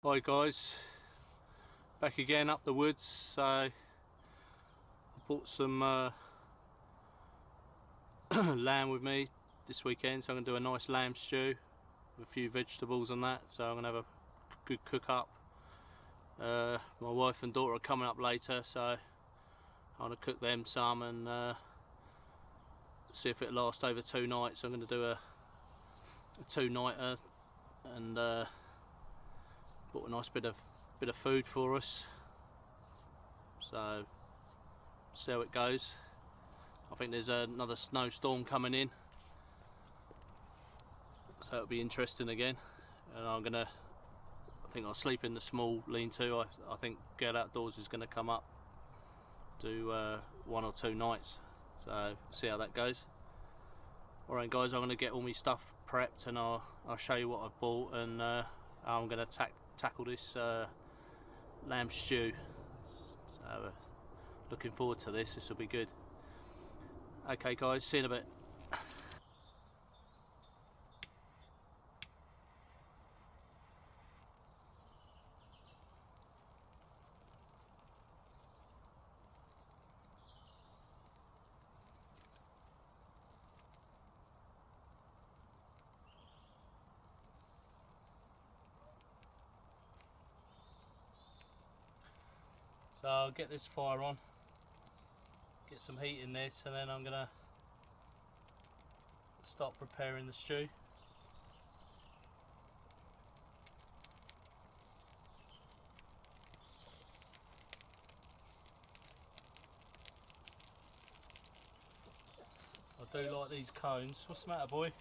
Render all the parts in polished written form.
Hi guys, back again up the woods. So I bought some lamb with me this weekend, so I'm going to do a nice lamb stew with a few vegetables and that. So I'm going to have a good cook up. My wife and daughter are coming up later, so I want to cook them some and see if it lasts over 2 nights. So I'm going to do a 2-nighter and bought a nice bit of food for us, so see how it goes. I think there's another snowstorm coming in, so it'll be interesting again. And I think I'll sleep in the small lean-to. I think Girl Outdoors is going to come up, do 1 or 2 nights, so see how that goes. Alright guys, I'm going to get all my stuff prepped and I'll show you what I've bought, and I'm going to tackle this lamb stew. So looking forward to this. This will be good. Okay guys, see you in a bit. So I'll get this fire on, get some heat in this, and then I'm gonna start preparing the stew. I do like these cones. What's the matter, boy?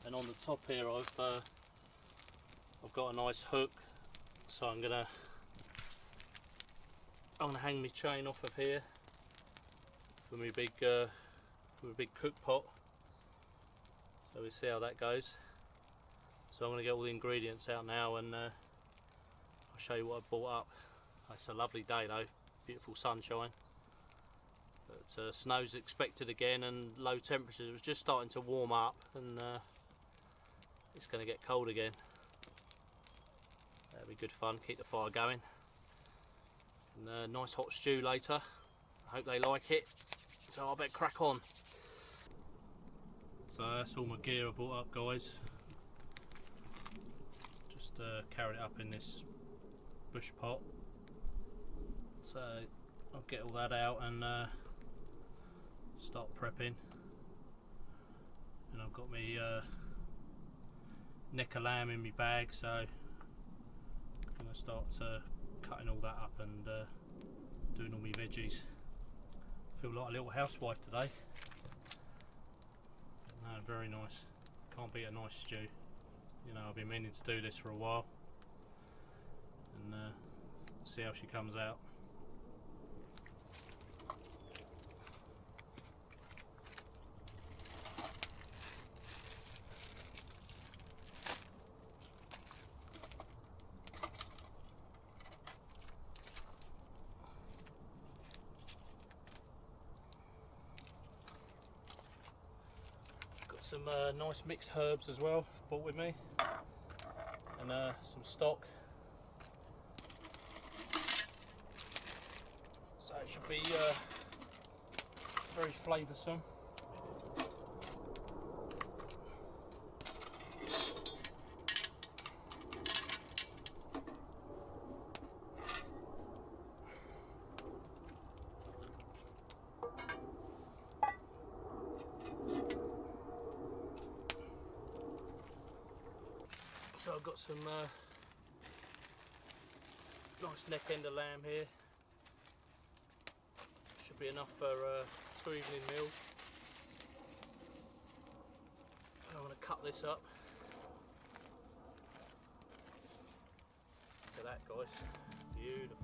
And on the top here, I've got a nice hook, so I'm gonna hang my chain off of here for my big cook pot. So we'll see how that goes. So I'm gonna get all the ingredients out now, and I'll show you what I bought up. It's a lovely day though, beautiful sunshine. But snow's expected again, and low temperatures. It was just starting to warm up, and it's going to get cold again. That'll be good fun, keep the fire going. And nice hot stew later. I hope they like it. So I better crack on. So that's all my gear I brought up, guys. Just carried it up in this bush pot. So I'll get all that out and start prepping. And I've got my neck of lamb in my bag, so I'm going to start cutting all that up and doing all my veggies. I feel like a little housewife today. But no, very nice. Can't beat a nice stew. You know, I've been meaning to do this for a while, and see how she comes out. Some nice mixed herbs as well bought with me, and some stock, so it should be very flavoursome. So I've got some nice neck end of lamb here. Should be enough for 2 evening meals. I'm going to cut this up. Look at that, guys. Beautiful.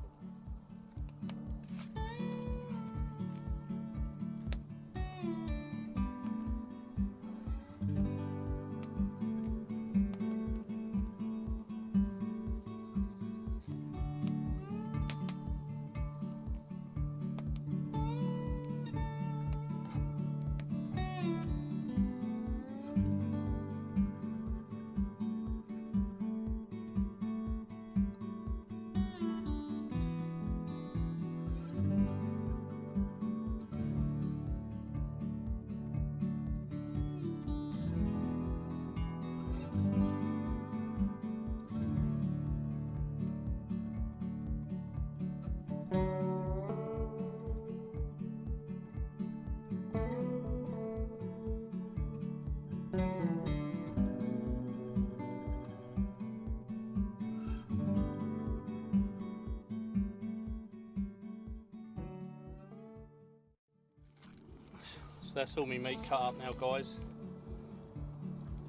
So that's all my meat cut up now, guys.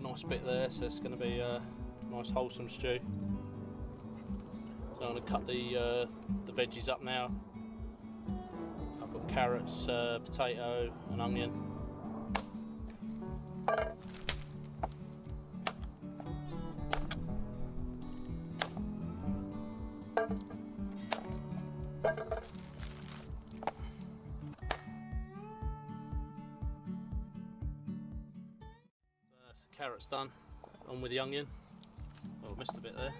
Nice bit there, so it's going to be a nice wholesome stew. So I'm going to cut the veggies up now. I've got carrots, potato and onion. Carrots done, on with the onion. Oh, I missed a bit there.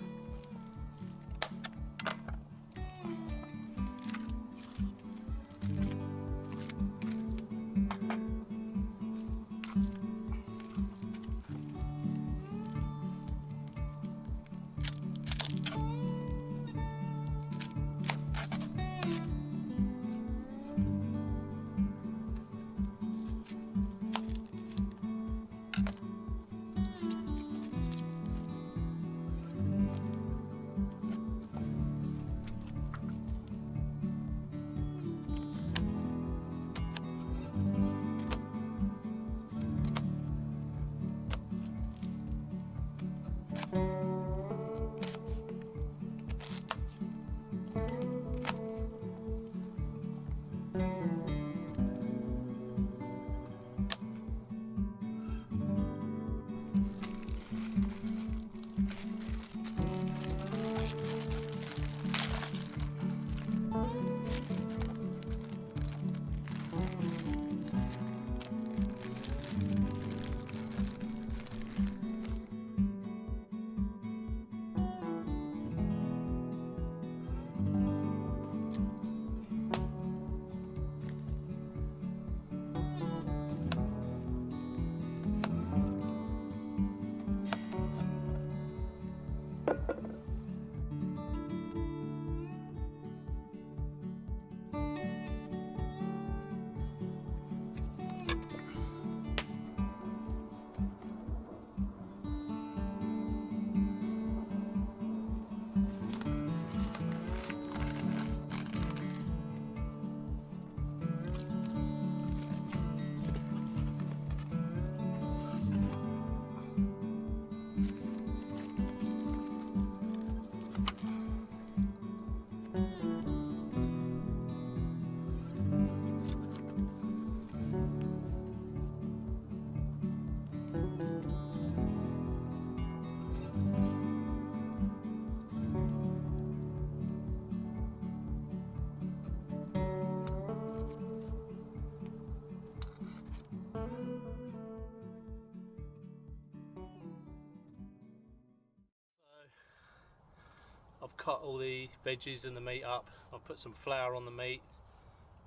I've cut all the veggies and the meat up. I've put some flour on the meat.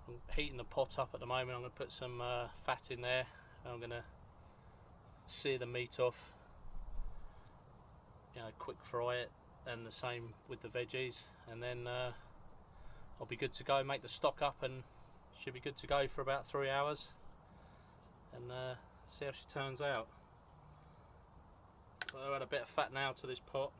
I'm heating the pot up at the moment. I'm going to put some fat in there. I'm going to sear the meat off, quick fry it, and the same with the veggies, and then I'll be good to go. Make the stock up and should be good to go for about 3 hours, and see how she turns out. So I'll add a bit of fat now to this pot.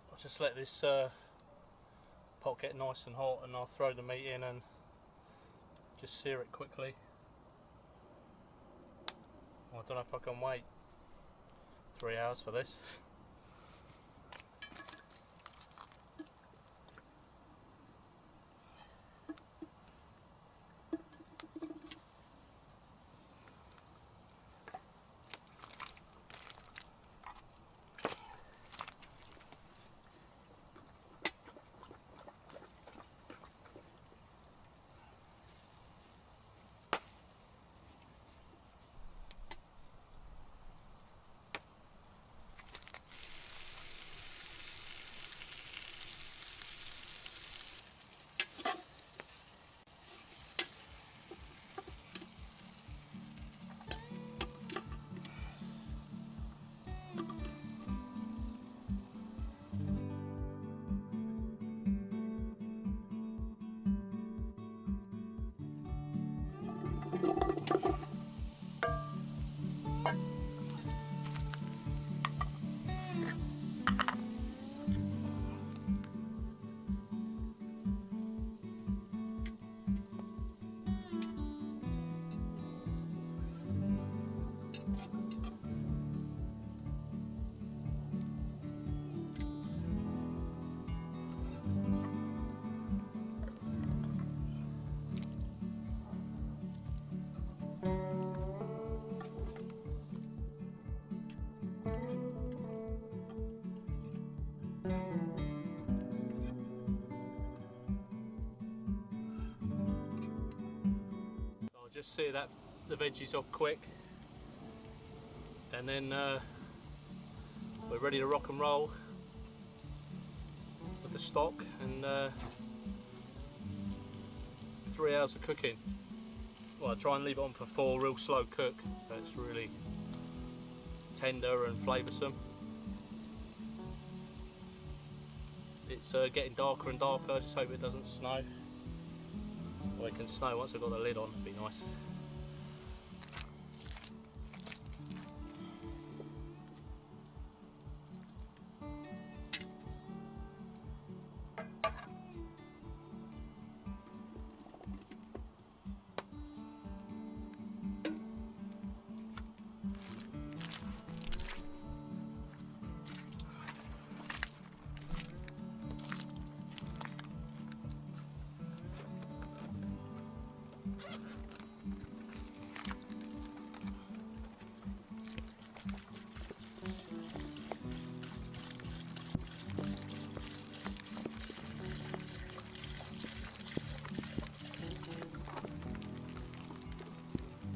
I'll just let this pot get nice and hot, and I'll throw the meat in and just sear it quickly. I don't know if I can wait 3 hours for this. Just sear that the veggies off quick, and then we're ready to rock and roll with the stock, and 3 hours of cooking. Well, I try and leave it on for 4, real slow cook, so it's really tender and flavoursome. It's getting darker and darker. I just hope it doesn't snow. Well, it can snow once I've got the lid on, it'd be nice.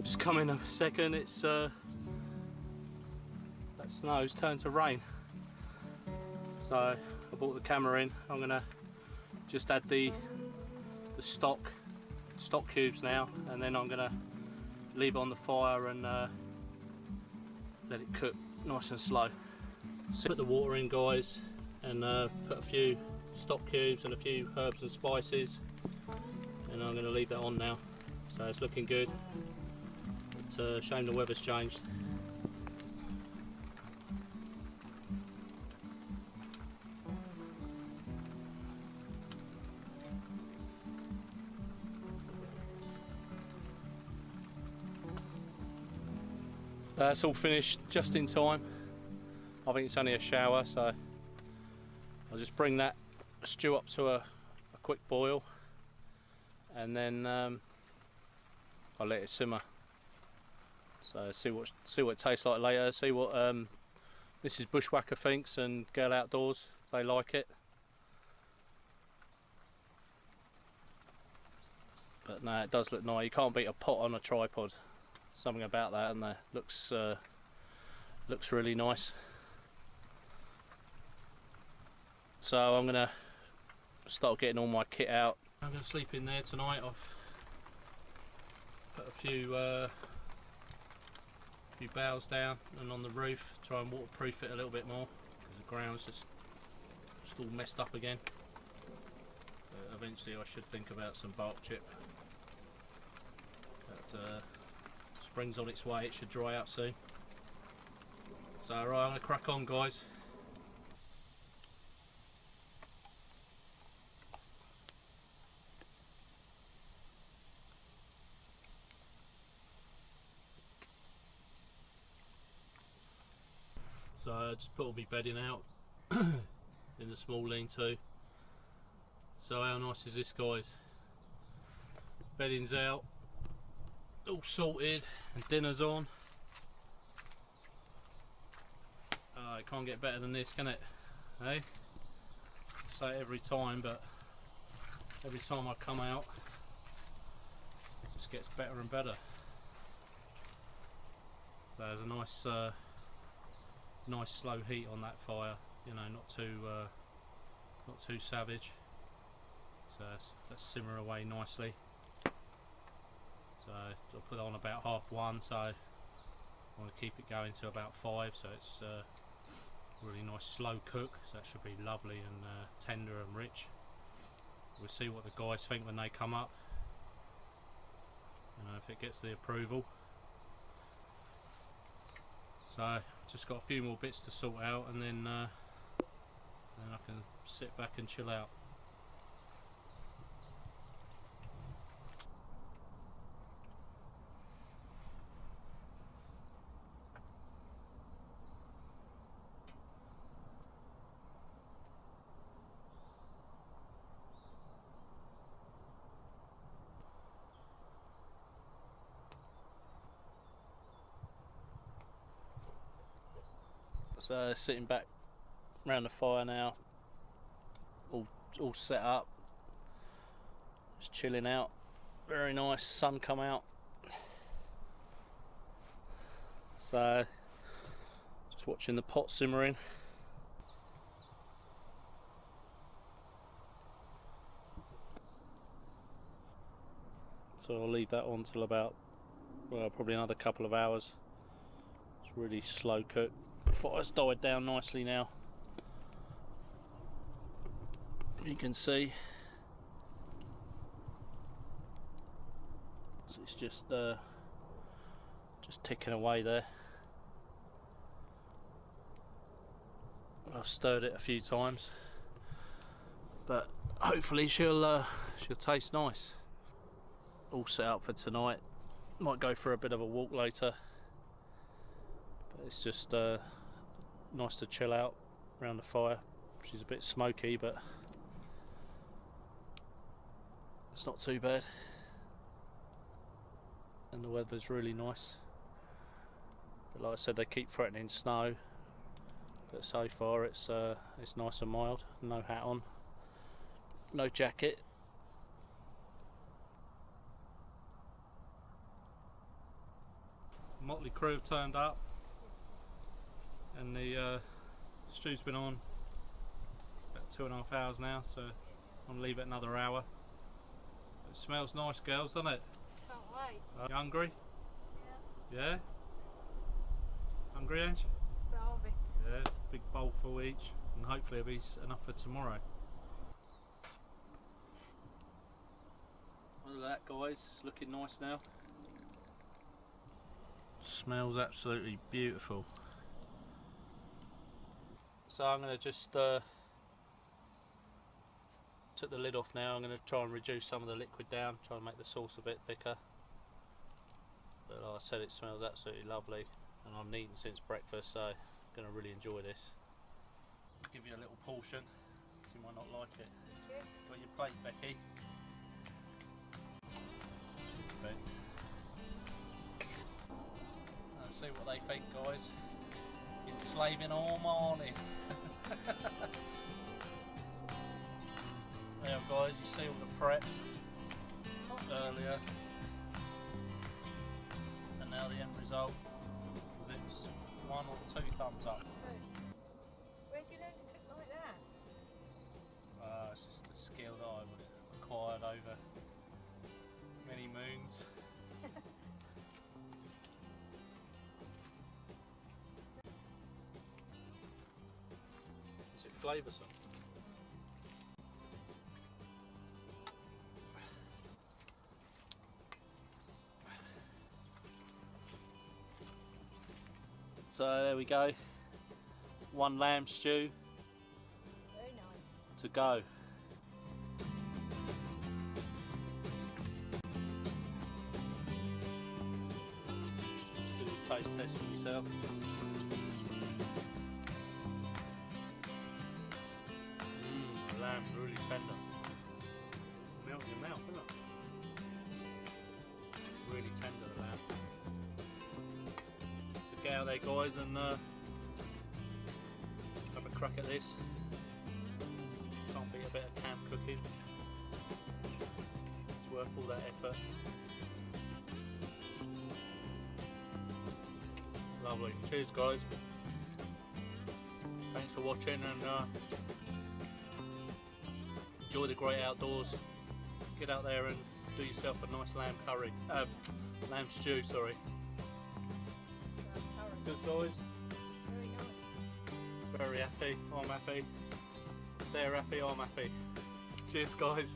Just come in a second, it's that snow's turned to rain. So I brought the camera in. I'm gonna just add the stock cubes now, and then I'm gonna leave it on the fire and let it cook nice and slow. So put the water in, guys, and put a few stock cubes and a few herbs and spices, and I'm gonna leave that on now. So it's looking good. It's a shame the weather's changed. That's all finished just in time. I think it's only a shower, so I'll just bring that stew up to a quick boil, and then I'll let it simmer. So see what it tastes like later. See what Mrs. Bushwhacker thinks, and Girl Outdoors, if they like it. But no, it does look nice. You can't beat a pot on a tripod. Something about that, and that looks really nice. So I'm going to start getting all my kit out. I'm going to sleep in there tonight. I've put a few bales down and on the roof, try and waterproof it a little bit more because the ground's just all messed up again. But eventually I should think about some bark chip. But spring's on its way, it should dry out soon. So right, I'm going to crack on, guys. So I just put all my bedding out in the small lean-to. So how nice is this, guys? Bedding's out, all sorted, and dinner's on. Oh, it can't get better than this, can it? Hey? I say it every time, but every time I come out, it just gets better and better. So there's a nice nice slow heat on that fire, you know, not too savage. So that's simmer away nicely. So I'll put it on about 1:30, so I want to keep it going to about 5, so it's really nice slow cook, so that should be lovely and tender and rich. We'll see what the guys think when they come up, you know, if it gets the approval. So just got a few more bits to sort out, and then I can sit back and chill out. So sitting back around the fire now, all set up, just chilling out. Very nice, sun come out. So just watching the pot simmering. So I'll leave that on till about, well, probably another couple of hours. It's really slow cook. Fire's died down nicely now. You can see so it's just ticking away there. I've stirred it a few times, but hopefully she'll taste nice. All set up for tonight. Might go for a bit of a walk later, but it's just nice to chill out around the fire. She's a bit smoky, but it's not too bad, and the weather's really nice. But like I said, they keep threatening snow, but so far it's nice and mild. No hat on, no jacket. Motley crew have turned up, and the stew's been on about 2.5 hours now, so I'm gonna leave it another hour. It smells nice, girls, doesn't it? Can't wait. You hungry? Yeah. Yeah? Hungry, ain't you? Starving. Yeah, big bowl full each, and hopefully it'll be enough for tomorrow. Look at that, guys, it's looking nice now. Smells absolutely beautiful. So I'm going to just took the lid off now. I'm going to try and reduce some of the liquid down, try and make the sauce a bit thicker. But like I said, it smells absolutely lovely, and I'm eating since breakfast, so I'm going to really enjoy this. I'll give you a little portion, you might not like it. Thank you. Got your plate, Becky? Let's see what they think, guys. Been slaving all morning. There, guys, you see all the prep earlier, and now the end result. Was it 1 or 2 thumbs up? Where do you learn to cook like that? acquired over many moons. Is it flavoursome? So there we go, one lamb stew Very nice. to go. Just do a taste test for yourself. The lamb's really tender. Melt in your mouth, isn't it? Really tender, the lamb. So get out there, guys, and have a crack at this. Can't beat a bit of camp cooking. It's worth all that effort. Lovely. Cheers, guys. Thanks for watching, and enjoy the great outdoors. Get out there and do yourself a nice lamb curry. Lamb stew, sorry. Good, guys. Very nice. Very happy. I'm happy. They're happy. I'm happy. Cheers, guys.